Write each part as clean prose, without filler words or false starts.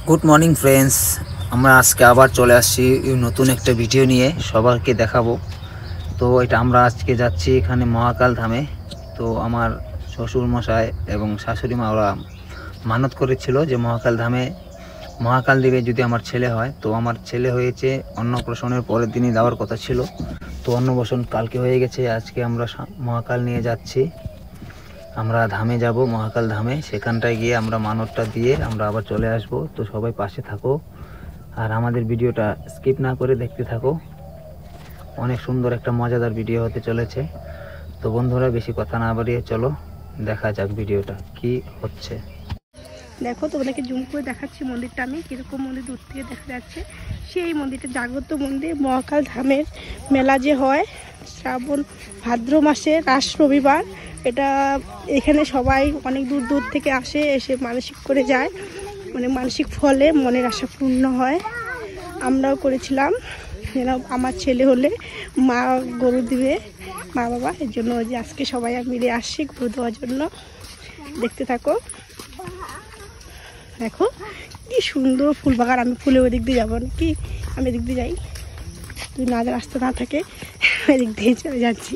Good morning friends, আমরা আজকে আবার চলে আসছি নতুন একটা ভিডিও নিয়ে সবাইকে দেখাবো। তো এটা আমরা আজকে যাচ্ছি এখানে মহাকাল ধামে। তো আমার শ্বশুর মশাই এবং শাশুড়ি মা ওরা মানত করেছিল যে মহাকাল ধামে মহাকাল দিবে যদি আমার ছেলে হয়। তো আমার ছেলে হয়েছে, অন্নপ্রাশনের পরের দিনই দেওয়ার কথা ছিল। তো অন্নপ্রাশন কালকে হয়ে গেছে, আজকে আমরা মহাকাল নিয়ে যাচ্ছি। আমরা ধামে যাব, মহাকাল ধামে। সেখানটায় গিয়ে আমরা মানতটা দিয়ে আমরা আবার চলে আসব। তো সবাই পাশে থাকো আর আমাদের ভিডিওটা স্কিপ না করে দেখতে থাকো। অনেক সুন্দর একটা মজাদার ভিডিও হতে চলেছে। তো বন্ধুরা, বেশি কথা না বাড়িয়ে চলো দেখা যাক ভিডিওটা কি হচ্ছে। দেখো তোমাদেরকে জুম করে দেখাচ্ছি মন্দিরটা, আমি কীরকম মন্দির দূর থেকে দেখা যাচ্ছে। সেই মন্দিরটা জাগ্রত মন্দির। মহাকাল ধামের মেলা যে হয় শ্রাবণ ভাদ্র মাসে রাস রবিবার, এটা এখানে সবাই অনেক দূর দূর থেকে আসে, এসে মানসিক করে যায়। মানে মানসিক ফলে মনের আশা পূর্ণ হয়। আমরাও করেছিলাম, আমার ছেলে হলে মা গরু দিবে, মা বাবা, এর জন্য যে আজকে সবাই মিলে আসছি গরু দেওয়ার জন্য। দেখতে থাকো। দেখো কি সুন্দর ফুল বাগান। আমি ফুলে ওই দিক দিয়ে যাবো নাকি, আমি এদিক দিয়ে যাই, তুই না রাস্তা না থাকে এদিক দিয়ে চলে যাচ্ছি।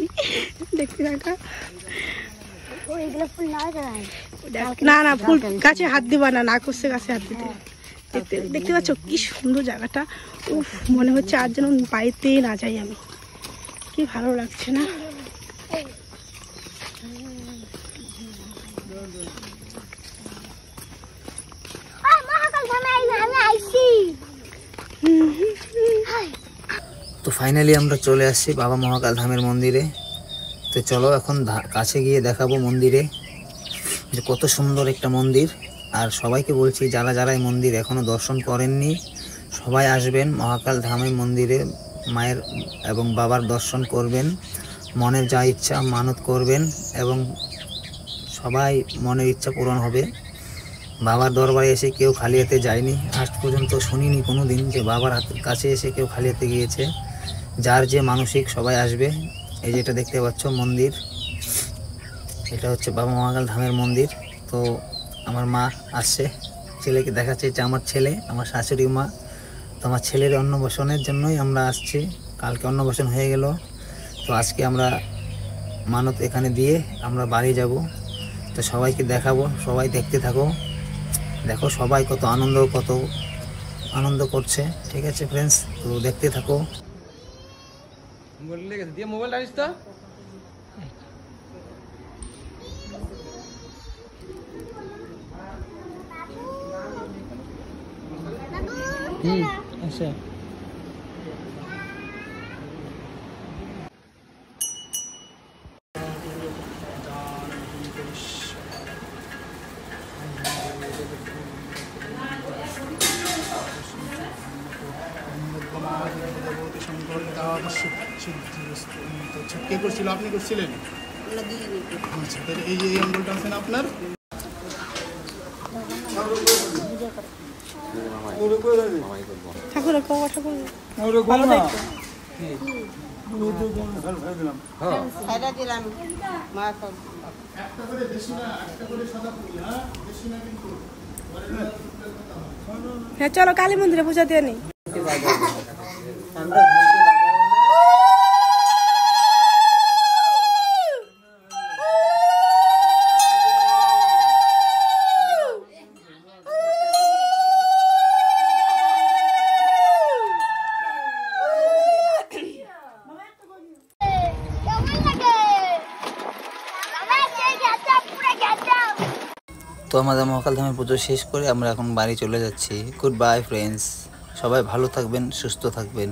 দেখতে থাকা। না না, ফুল গাছে হাত দিবা না, না করছে গাছে হাত দিতে। দেখতে পাচ্ছ কি সুন্দর জায়গাটা। উফ, মনে হচ্ছে আর যেন বাড়িতেই না যাই আমি, কি ভালো লাগছে না। তো ফাইনালি আমরা চলে আসছি বাবা মহাকাল ধামের মন্দিরে। তো চলো এখন কাছে গিয়ে দেখাবো মন্দিরে যে কত সুন্দর একটা মন্দির। আর সবাইকে বলছি, যারা যারা এই মন্দির এখনও দর্শন করেননি সবাই আসবেন মহাকাল ধামের মন্দিরে, মায়ের এবং বাবার দর্শন করবেন। মনের যা ইচ্ছা মানত করবেন এবং সবাই মনের ইচ্ছা পূরণ হবে। বাবার দরবারে এসে কেউ খালি হাতে যায়নি, আজ পর্যন্ত শুনিনি কোনো দিন যে বাবার হাতের কাছে এসে কেউ খালি হাতে গিয়েছে। যার যে মানসিক সবাই আসবে। এই যেটা দেখতে পাচ্ছ মন্দির, এটা হচ্ছে বাবা মহাকাল ধামের মন্দির। তো আমার মা আসছে, ছেলেকে দেখাচ্ছে, এটা আমার ছেলে, আমার শাশুড়ি মা। তো আমার ছেলের অন্নপ্রাশনের জন্যই আমরা আসছি। কালকে অন্নপ্রাশন হয়ে গেল, তো আজকে আমরা মানত এখানে দিয়ে আমরা বাড়ি যাব। তো সবাইকে দেখাবো, সবাই দেখতে থাকো। দেখো সবাই কত আনন্দ করছে। ঠিক আছে ফ্রেন্ডস, তো দেখতে থাকো। মোবাইল আনিস তো। আচ্ছা, কে করছিল? আপনি করছিলেন? আচ্ছা, তাহলে এই যে এই অঙ্গলটা আছে না আপনার, ঠাকুর ঠাকুর হ্যাঁ, চলো কালী মন্দিরে পূজা দিয়ে নেই। তো আমাদের মহাকাল ধামের পুজো শেষ করে আমরা এখন বাড়ি চলে যাচ্ছি। গুড বাই ফ্রেন্ডস, সবাই ভালো থাকবেন, সুস্থ থাকবেন।